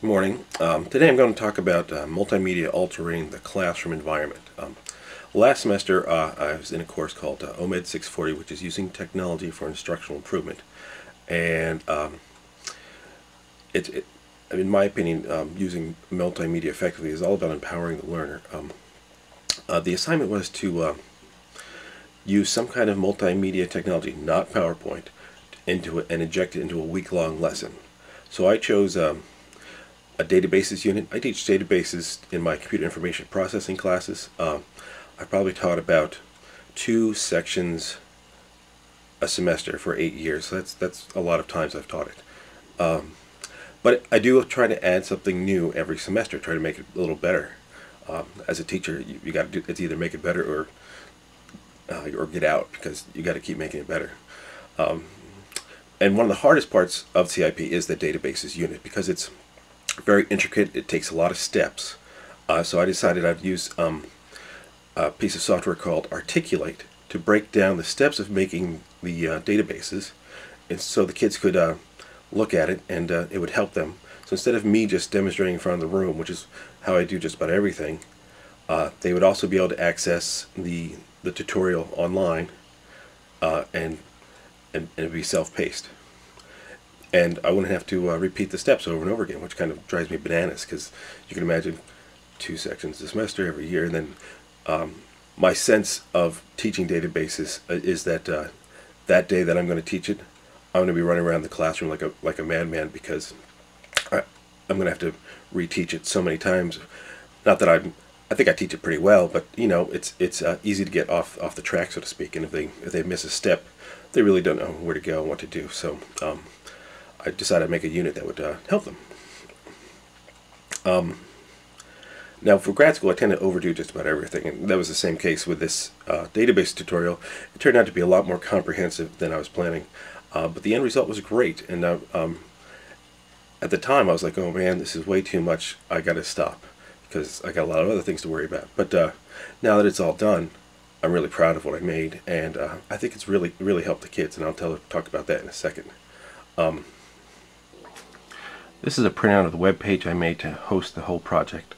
Morning. Today I'm going to talk about multimedia altering the classroom environment. Last semester I was in a course called omed 640, which is using technology for instructional improvement. And in my opinion, using multimedia effectively is all about empowering the learner. The assignment was to use some kind of multimedia technology, not PowerPoint, into it and inject it into a week-long lesson. So I chose a databases unit. I teach databases in my computer information processing classes. I probably taught about 2 sections a semester for 8 years. So that's a lot of times I've taught it. But I do try to add something new every semester, try to make it a little better. As a teacher, you got to do it's either make it better or get out, because you got to keep making it better. And one of the hardest parts of CIP is the databases unit, because it's very intricate. It takes a lot of steps. So I decided I'd use a piece of software called Articulate to break down the steps of making the databases, and so the kids could look at it and it would help them. So instead of me just demonstrating in front of the room, which is how I do just about everything, they would also be able to access the tutorial online, and it'd be self-paced. And I wouldn't have to repeat the steps over and over again, which kind of drives me bananas, because you can imagine 2 sections a semester every year. And then my sense of teaching databases is that that day that I'm going to teach it, I'm going to be running around the classroom like a madman, because I'm going to have to reteach it so many times. Not that I think I teach it pretty well, but you know, it's easy to get off the track, so to speak. And if they miss a step, they really don't know where to go and what to do. So I decided to make a unit that would help them. Now for grad school, I tend to overdo just about everything, and that was the same case with this database tutorial. It turned out to be a lot more comprehensive than I was planning, but the end result was great. And at the time I was like, oh man, this is way too much, I gotta stop, because I got a lot of other things to worry about. But now that it's all done, I'm really proud of what I made, and I think it's really helped the kids, and I'll talk about that in a second. This is a printout of the web page I made to host the whole project.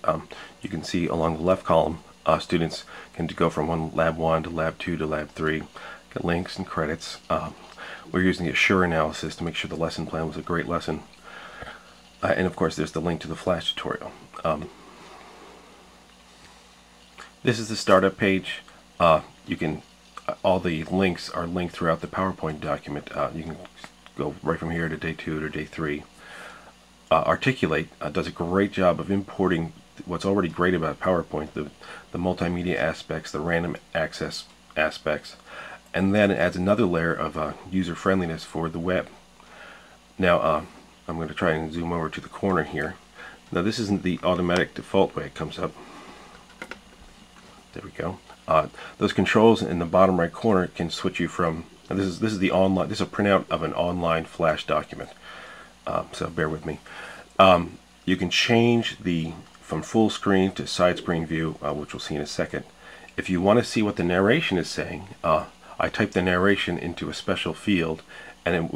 You can see along the left column, students can go from Lab 1 to Lab 2 to Lab 3, get links and credits. We're using the Assure analysis to make sure the lesson plan was a great lesson. And of course there's the link to the Flash tutorial. This is the startup page. All the links are linked throughout the PowerPoint document. You can go right from here to day 2 to day 3. Articulate does a great job of importing what's already great about PowerPoint, the multimedia aspects, the random access aspects, and then it adds another layer of user friendliness for the web. Now I'm going to try and zoom over to the corner here. Now this isn't the automatic default way it comes up. There we go. Those controls in the bottom right corner can switch you from. This is the online. This is a printout of an online Flash document. So bear with me. You can change from full screen to side screen view, which we'll see in a second. If you want to see what the narration is saying, I type the narration into a special field, and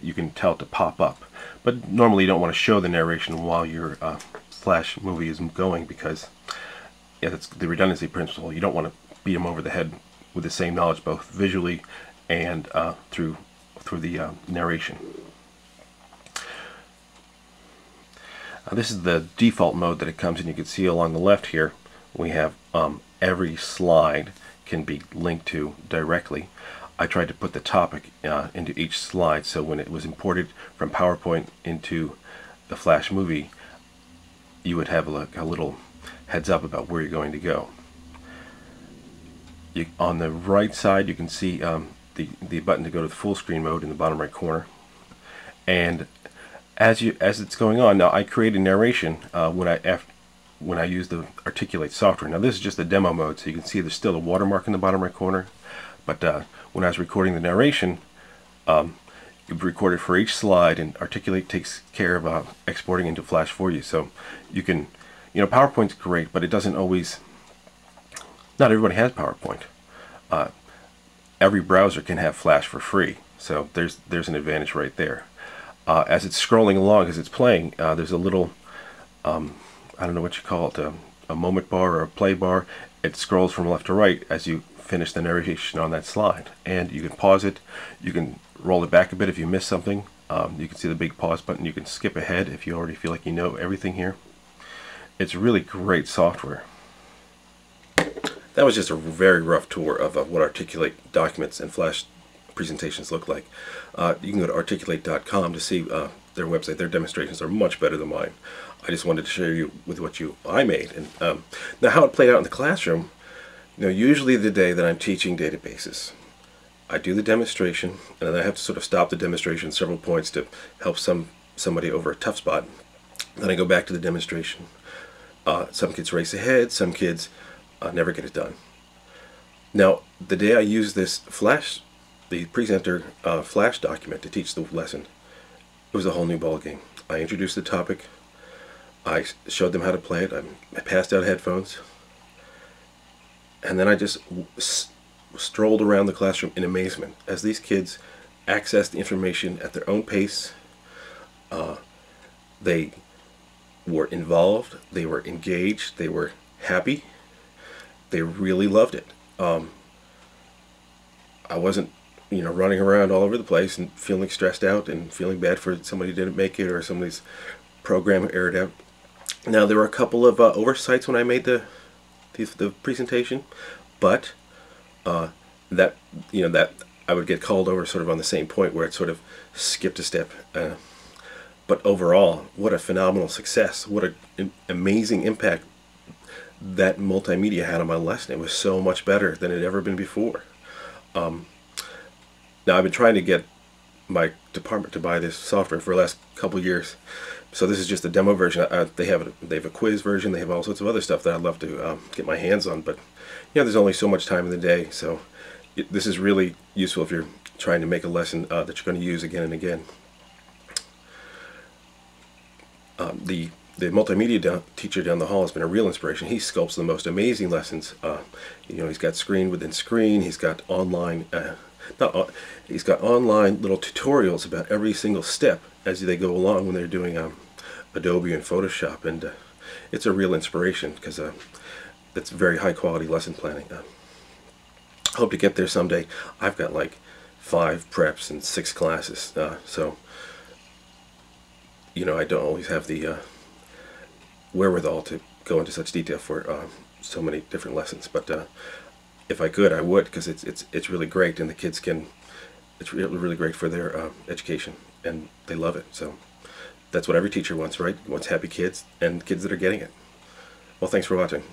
you can tell it to pop up. But normally you don't want to show the narration while your Flash movie is going, because that's the redundancy principle. You don't want to beat them over the head with the same knowledge, both visually and through the narration. This is the default mode that it comes in. You can see along the left here we have every slide can be linked to directly. I tried to put the topic into each slide, so when it was imported from PowerPoint into the Flash movie, you would have a little heads up about where you're going to go. On the right side you can see the button to go to the full screen mode in the bottom right corner. And as it's going on, now I created narration when I use the Articulate software. Now this is just the demo mode, so you can see there's still a watermark in the bottom right corner. But when I was recording the narration, you record it for each slide, and Articulate takes care of exporting into Flash for you. So you can, PowerPoint's great, but it doesn't always. Not everybody has PowerPoint. Every browser can have Flash for free, so there's an advantage right there. As it's scrolling along, as it's playing, there's a little I don't know what you call it, a moment bar or a play bar. It scrolls from left to right as you finish the narration on that slide. And you can pause it, you can roll it back a bit if you miss something. You can see the big pause button. You can skip ahead if you already feel like you know everything here. It's really great software. That was just a very rough tour of what Articulate documents and Flash presentations look like. You can go to articulate.com to see their website. Their demonstrations are much better than mine. I just wanted to share you with what I made. And now how it played out in the classroom, usually the day that I'm teaching databases, I do the demonstration, and then I have to sort of stop the demonstration at several points to help somebody over a tough spot. Then I go back to the demonstration. Some kids race ahead, some kids never get it done. Now, the day I use this the presenter Flash document to teach the lesson, it was a whole new ballgame. I introduced the topic, I showed them how to play it, I passed out headphones, and then I just strolled around the classroom in amazement as these kids accessed the information at their own pace. They were involved, they were engaged, they were happy, they really loved it. I wasn't running around all over the place and feeling stressed out and feeling bad for somebody who didn't make it or somebody's program erred out. Now, there were a couple of oversights when I made the presentation, but that I would get called over sort of on the same point where it sort of skipped a step. But overall, what a phenomenal success! What an amazing impact that multimedia had on my lesson. It was so much better than it had ever been before. Now, I've been trying to get my department to buy this software for the last couple years. So this is just a demo version. They have a quiz version. They have all sorts of other stuff that I'd love to get my hands on. But there's only so much time in the day. So this is really useful if you're trying to make a lesson that you're going to use again and again. The multimedia teacher down the hall has been a real inspiration. He sculpts the most amazing lessons. He's got screen within screen. He's got online, he's got online little tutorials about every single step as they go along when they're doing Adobe and Photoshop, and it's a real inspiration because it's very high quality lesson planning. Hope to get there someday. I've got like 5 preps and 6 classes, so I don't always have the wherewithal to go into such detail for so many different lessons, but if I could, I would, because it's really great, and the kids it's really great for their education, and they love it. So that's what every teacher wants, right? Wants happy kids and kids that are getting it. Well, thanks for watching.